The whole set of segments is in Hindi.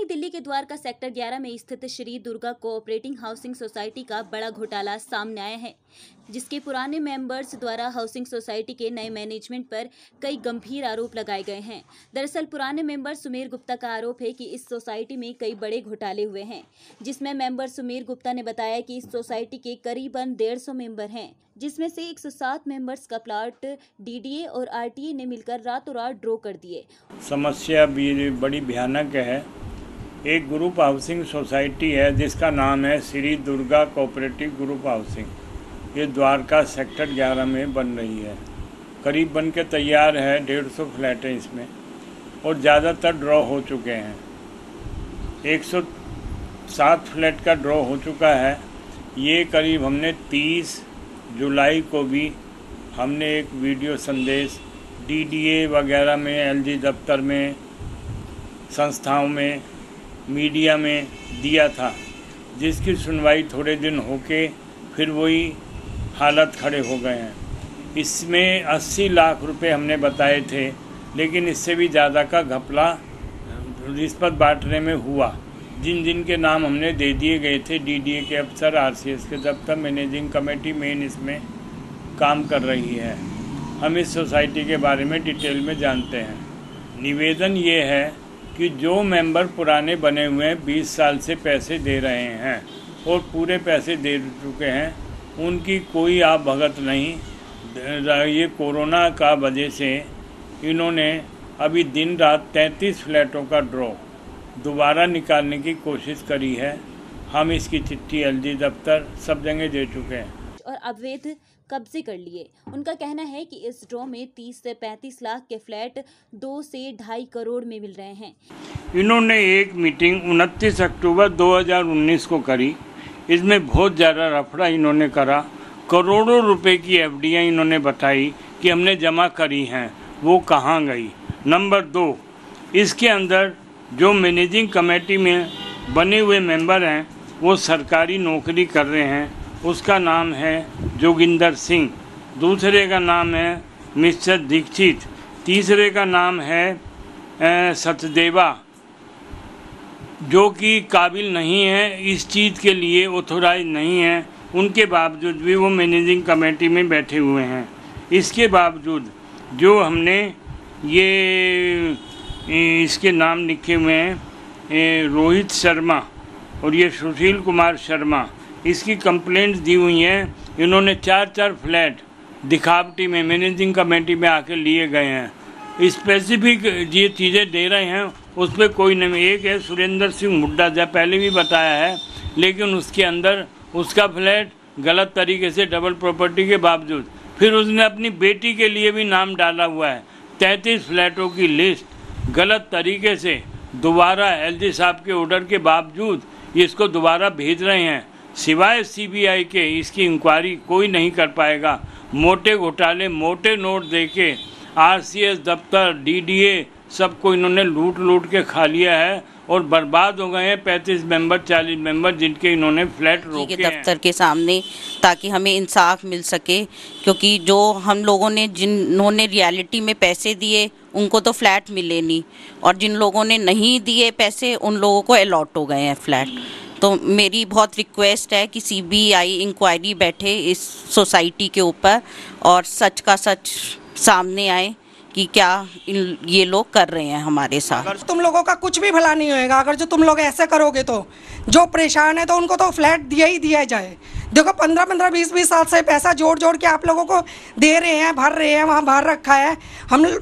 नई दिल्ली के द्वारका सेक्टर 11 में स्थित Shri Durga cooperative housing society का बड़ा घोटाला सामने आया है, जिसके पुराने मेंबर्स द्वारा हाउसिंग सोसाइटी के नए मैनेजमेंट पर कई गंभीर आरोप लगाए गए हैं। दरअसल पुराने मेंबर सुमेर गुप्ता का आरोप है कि इस सोसाइटी में कई बड़े घोटाले हुए हैं, जिसमें मेंबर सुमेर गुप्ता ने बताया कि इस सोसाइटी के करीबन 150 मेंबर हैं, जिसमें से 107 मेंबर्स का प्लॉट डीडीए और आरटीए ने मिलकर रातों रात ड्रॉ कर दिए। समस्या भी बड़ी भयानक है। एक ग्रुप हाउसिंग सोसाइटी है जिसका नाम है Shri Durga cooperative group housing. ये द्वारका सेक्टर 11 में बन रही है। करीब बन के तैयार है, 150 फ्लैट हैं इसमें और ज़्यादातर ड्रॉ हो चुके हैं। 107 फ्लैट का ड्रॉ हो चुका है। ये करीब हमने 30 जुलाई को भी हमने एक वीडियो संदेश डीडीए वगैरह में, एलजी दफ्तर में, संस्थाओं में, मीडिया में दिया था, जिसकी सुनवाई थोड़े दिन होके फिर वही हालत खड़े हो गए हैं। इसमें 80 लाख रुपए हमने बताए थे, लेकिन इससे भी ज़्यादा का घपला रिश्वत बांटने में हुआ। जिन जिन के नाम हमने दे दिए गए थे, डीडीए के अफसर, आरसीएस के दफ्तर, मैनेजिंग कमेटी मेन इसमें काम कर रही है। हम इस सोसाइटी के बारे में डिटेल में जानते हैं। निवेदन ये है कि जो मेंबर पुराने बने हुए हैं, 20 साल से पैसे दे रहे हैं और पूरे पैसे दे चुके हैं, उनकी कोई आप भगत नहीं। ये कोरोना का वजह से इन्होंने अभी दिन रात 33 फ्लैटों का ड्रॉ दोबारा निकालने की कोशिश करी है। हम इसकी चिट्ठी एलजी दफ्तर सब जगह दे चुके हैं और अवैध कब्जे कर लिए। उनका कहना है कि इस ड्रॉ में 30 से 35 लाख के फ्लैट 2 से 2.5 करोड़ में मिल रहे हैं। इन्होंने एक मीटिंग 29 अक्टूबर 2019 को करी। इसमें बहुत ज़्यादा रफड़ा इन्होंने करा। करोड़ों रुपए की एफडीआं इन्होंने बताई कि हमने जमा करी हैं, वो कहाँ गई। नंबर 2, इसके अंदर जो मैनेजिंग कमेटी में बने हुए मेंबर हैं वो सरकारी नौकरी कर रहे हैं। उसका नाम है जोगिंदर सिंह, दूसरे का नाम है मिस्टर दीक्षित, तीसरे का नाम है सचदेवा, जो कि काबिल नहीं है, इस चीज़ के लिए ऑथोराइज नहीं है। उनके बावजूद भी वो मैनेजिंग कमेटी में बैठे हुए हैं। इसके बावजूद जो हमने ये इसके नाम लिखे हुए हैं, रोहित शर्मा और ये सुशील कुमार शर्मा, इसकी कंप्लेंट्स दी हुई हैं। इन्होंने 4 फ्लैट दिखावटी में मैनेजिंग कमेटी में आके लिए गए हैं। स्पेसिफिक ये चीज़ें दे रहे हैं, उस पर कोई नहीं। एक है सुरेंद्र सिंह हुड्डा, जब पहले भी बताया है, लेकिन उसके अंदर उसका फ्लैट गलत तरीके से डबल प्रॉपर्टी के बावजूद फिर उसने अपनी बेटी के लिए भी नाम डाला हुआ है। 33 फ्लैटों की लिस्ट गलत तरीके से दोबारा एलजी साहब के ऑर्डर के बावजूद इसको दोबारा भेज रहे हैं। सिवाय सीबीआई के इसकी इंक्वायरी कोई नहीं कर पाएगा। मोटे घोटाले, मोटे नोट देके आरसीएस दफ्तर, डीडीए सबको इन्होंने लूट के खा लिया है और बर्बाद हो गए हैं 35 मेंबर, 40 मेंबर, जिनके इन्होंने फ्लैट रोके हैं दफ्तर के सामने, ताकि हमें इंसाफ मिल सके। क्योंकि जो हम लोगों ने, जिन्होंने रियलिटी में पैसे दिए उनको तो फ्लैट मिले नहीं, और जिन लोगों ने नहीं दिए पैसे उन लोगों को अलॉट हो गए हैं फ्लैट। तो मेरी बहुत रिक्वेस्ट है कि सीबीआई इंक्वायरी बैठे इस सोसाइटी के ऊपर और सच का सच सामने आए कि क्या ये लोग कर रहे हैं हमारे साथ। तुम लोगों का कुछ भी भला नहीं होएगा अगर जो तुम लोग ऐसे करोगे। तो जो परेशान है तो उनको तो फ्लैट दिया ही दिया जाए। देखो 15-15, 20-20 साल से पैसा जोड़ के आप लोगों को दे रहे हैं, भर रहे हैं, वहाँ बाहर रखा है।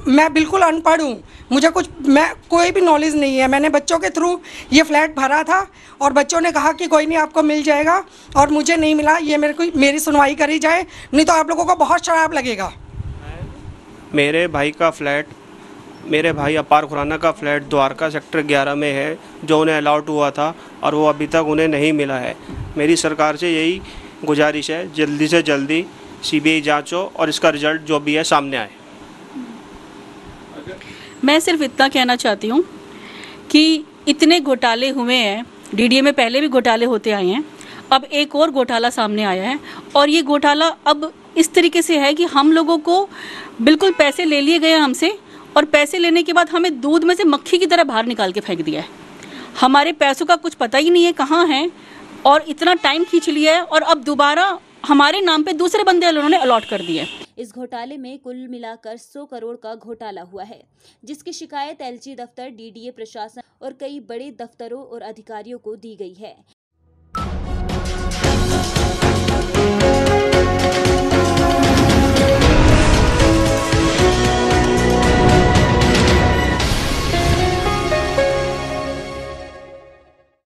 मैं बिल्कुल अनपढ़ हूँ, मुझे कोई भी नॉलेज नहीं है। मैंने बच्चों के थ्रू ये फ्लैट भरा था और बच्चों ने कहा कि कोई नहीं आपको मिल जाएगा, और मुझे नहीं मिला। ये मेरी सुनवाई करी जाए, नहीं तो आप लोगों को बहुत शराब लगेगा। मेरे भाई अपार खुराना का फ्लैट द्वारका सेक्टर 11 में है, जो उन्हें अलाउट हुआ था और वो अभी तक उन्हें नहीं मिला है। मेरी सरकार से यही गुजारिश है, जल्दी से जल्दी सीबीआई जांच हो और इसका रिजल्ट जो भी है सामने आए। मैं सिर्फ इतना कहना चाहती हूँ कि इतने घोटाले हुए हैं, डीडीए में पहले भी घोटाले होते आए हैं, अब एक और घोटाला सामने आया है। और ये घोटाला अब इस तरीके से है कि हम लोगों को बिल्कुल पैसे ले लिए गए हमसे, और पैसे लेने के बाद हमें दूध में से मक्खी की तरह बाहर निकाल के फेंक दिया है। हमारे पैसों का कुछ पता ही नहीं है कहाँ है, और इतना टाइम खींच लिया है और अब दोबारा हमारे नाम पे दूसरे बंदे उन्होंने अलॉट कर दिए। इस घोटाले में कुल मिलाकर 100 करोड़ का घोटाला हुआ है, जिसकी शिकायत एलजी दफ्तर, डीडीए प्रशासन और कई बड़े दफ्तरों और अधिकारियों को दी गई है।